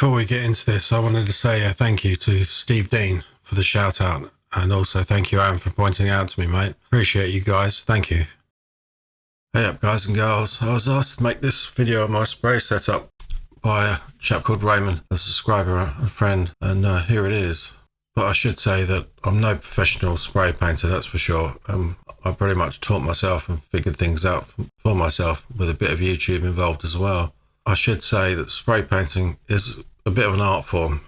Before we get into this, I wanted to say a thank you to Steve Dean for the shout out, and also thank you, Aaron, for pointing it out to me, mate. Appreciate you guys. Thank you. Hey up, guys and girls. I was asked to make this video of my spray setup by a chap called Raymond, a subscriber, a friend, and here it is. But I should say that I'm no professional spray painter, that's for sure. I pretty much taught myself and figured things out for myself with a bit of YouTube involved as well. I should say that spray painting is a bit of an art form.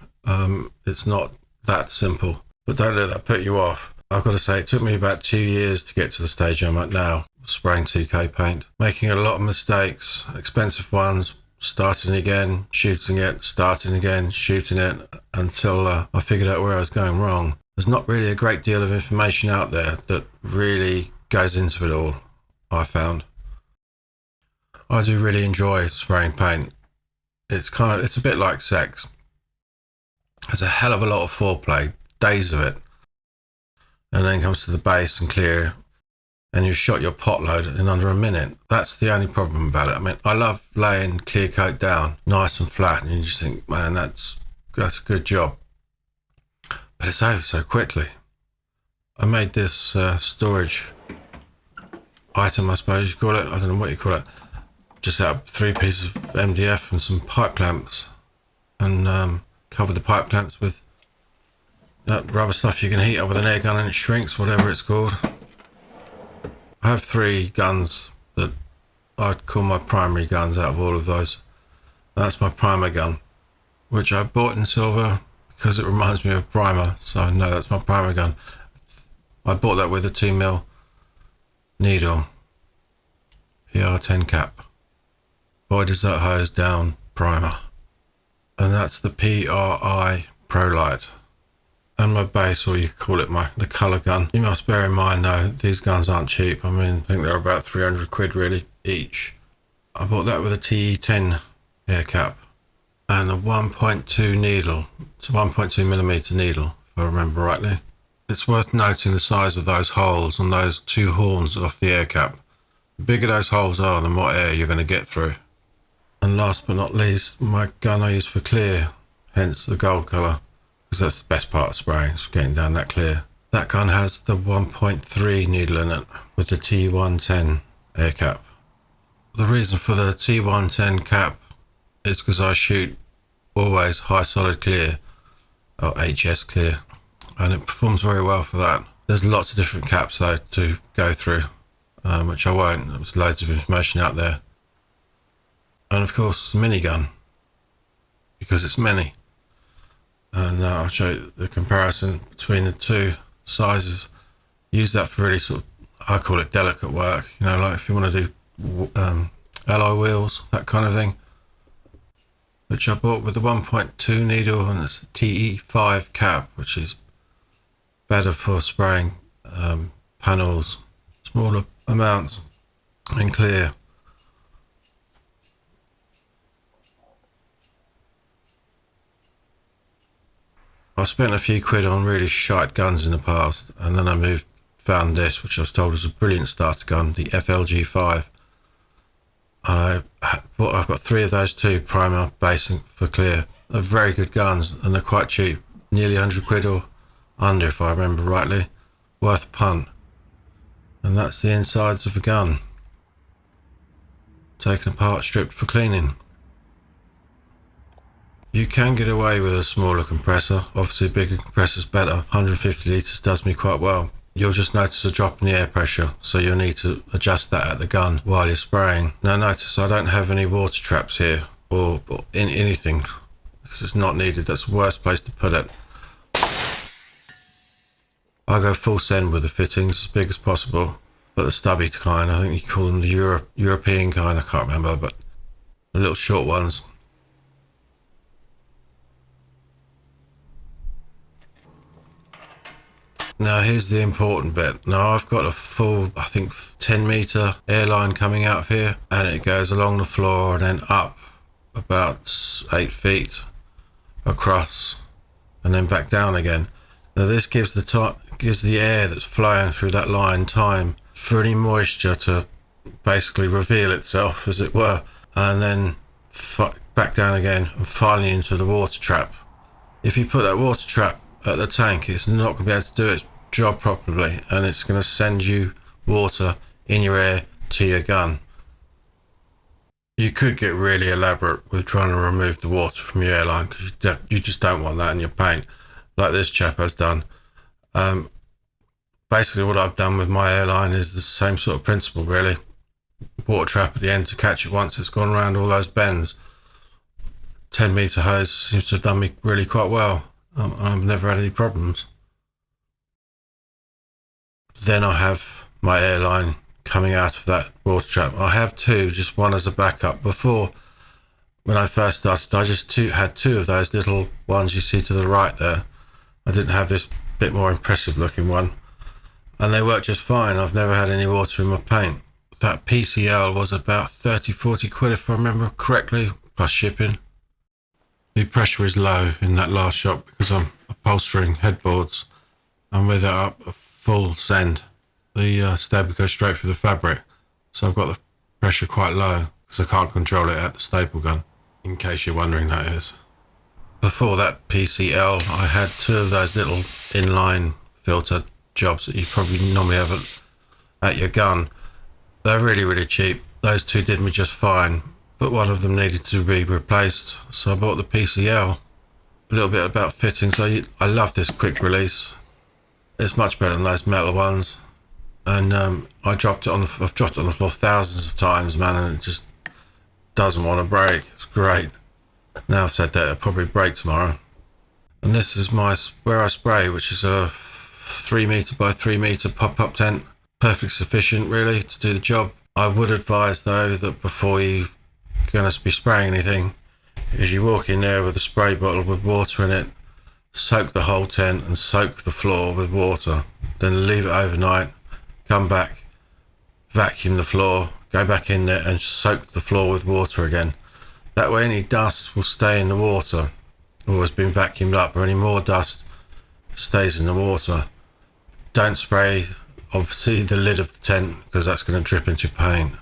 It's not that simple, but don't let that put you off. I've got to say, it took me about 2 years to get to the stage I'm at now, spraying 2K paint, making a lot of mistakes, expensive ones, starting again, shooting it, starting again, shooting it, until I figured out where I was going wrong. There's not really a great deal of information out there that really goes into it all, I found. I do really enjoy spraying paint. It's a bit like sex. There's a hell of a lot of foreplay, days of it. And then comes to the base and clear, and you've shot your pot load in under a minute. That's the only problem about it. I mean, I love laying clear coat down, nice and flat, and you just think, man, that's a good job. But it's over so quickly. I made this storage item, I suppose you call it. I don't know what you call it. Just out of 3 pieces of MDF and some pipe clamps, and covered the pipe clamps with that rubber stuff you can heat up with an air gun and it shrinks, whatever it's called. I have 3 guns that I'd call my primary guns out of all of those. That's my primer gun, which I bought in silver because it reminds me of primer, so no, that's my primer gun. I bought that with a 2mm needle, PR10 cap. Boy, does that hose down primer. And that's the PRI Pro Light. And my base, or you could call it the colour gun. You must bear in mind though, these guns aren't cheap. I mean, I think they're about 300 quid really, each. I bought that with a TE10 air cap and a 1.2 needle. It's a 1.2mm needle, if I remember rightly. It's worth noting the size of those holes on those 2 horns off the air cap. The bigger those holes are, the more air you're going to get through. And last but not least, my gun I use for clear, hence the gold colour, because that's the best part of spraying, is getting down that clear. That gun has the 1.3 needle in it with the T110 air cap. The reason for the T110 cap is because I shoot always high solid clear, or HS clear, and it performs very well for that. There's lots of different caps though to go through, which I won't. There's loads of information out there. And of course, minigun, because it's mini. And I'll show you the comparison between the 2 sizes. Use that for really sort of, I call it delicate work, you know, like if you want to do alloy wheels, that kind of thing. Which I bought with the 1.2 needle, and it's the TE5 cap, which is better for spraying panels, smaller amounts, and clear. I spent a few quid on really shite guns in the past, and then I found this, which I was told was a brilliant starter gun, the FLG5. I've got 3 of those too, primer, base and for clear. They're very good guns, and they're quite cheap, nearly 100 quid or under if I remember rightly, worth a punt. And that's the insides of the gun, taken apart, stripped for cleaning. You can get away with a smaller compressor. Obviously a bigger compressor's better. 150 litres does me quite well. You'll just notice a drop in the air pressure, so you'll need to adjust that at the gun while you're spraying. Now notice I don't have any water traps here, or in anything. This is not needed. That's the worst place to put it. I go full send with the fittings, as big as possible, but the stubby kind, I think you call them the European kind, I can't remember, but the little short ones. Now here's the important bit. Now I've got a full, I think 10 metre airline coming out of here, and it goes along the floor and then up about 8 feet across and then back down again. Now this gives the air that's flowing through that line time for any moisture to basically reveal itself, as it were, and then back down again, and finally into the water trap. If you put that water trap at the tank, it's not going to be able to do its job properly, and it's going to send you water in your air to your gun. You could get really elaborate with trying to remove the water from your airline, because you just don't want that in your paint, like this chap has done. Basically what I've done with my airline is the same sort of principle, really. Water trap at the end to catch it once it's gone around all those bends. 10-meter hose seems to have done me really quite well. I've never had any problems. Then I have my airline coming out of that water trap. I have two, just one as a backup. Before, when I first started, I just had two of those little ones you see to the right there. I didn't have this bit more impressive looking one, and they work just fine. I've never had any water in my paint. That PCL was about 30-40 quid if I remember correctly, plus shipping. The pressure is low in that last shot because I'm upholstering headboards, and with it up a full send, the staple goes straight through the fabric, so I've got the pressure quite low because I can't control it at the staple gun, in case you're wondering, that is. Before that PCL, I had two of those little inline filter jobs that you probably normally have at your gun. They're really, really cheap. Those two did me just fine, but one of them needed to be replaced, so I bought the PCL. A little bit about fittings. I love this quick release. It's much better than those metal ones, and I've dropped it on the floor thousands of times, man, and it just doesn't want to break. It's great. Now I've said that, it'll probably break tomorrow. And this is where I spray, which is a 3 meter by 3 meter pop-up tent. Perfectly sufficient, really, to do the job. I would advise, though, that before you're going to be spraying anything, is you walk in there with a spray bottle with water in it, soak the whole tent and soak the floor with water, then leave it overnight, come back, vacuum the floor, go back in there and soak the floor with water again. That way any dust will stay in the water, or has been vacuumed up, or any more dust stays in the water. Don't spray, obviously, the lid of the tent, because that's going to drip into your paint.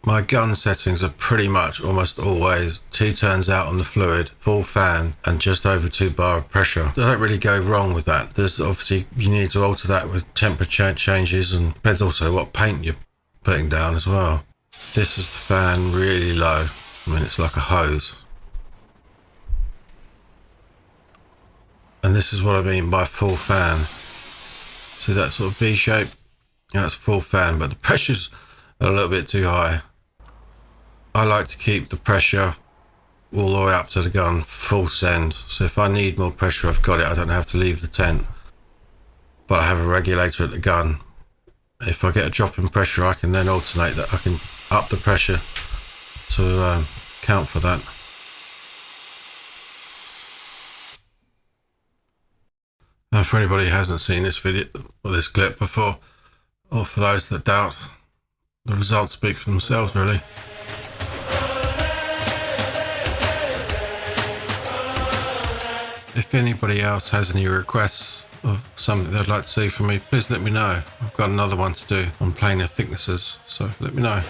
My gun settings are pretty much almost always 2 turns out on the fluid, full fan, and just over 2 bar of pressure. I don't really go wrong with that. There's obviously, you need to alter that with temperature changes, and depends also what paint you're putting down as well. This is the fan really low. I mean, it's like a hose. And this is what I mean by full fan. See that sort of V shape? That's full fan, but the pressure's a little bit too high. I like to keep the pressure all the way up to the gun, full send. So if I need more pressure, I've got it. I don't have to leave the tent. But I have a regulator at the gun. If I get a drop in pressure, I can then alternate that. I can up the pressure to count for that. Now, for anybody who hasn't seen this video or this clip before, or for those that doubt, the results speak for themselves, really. If anybody else has any requests of something they'd like to see from me, please let me know. I've got another one to do on plainer thicknesses, so let me know.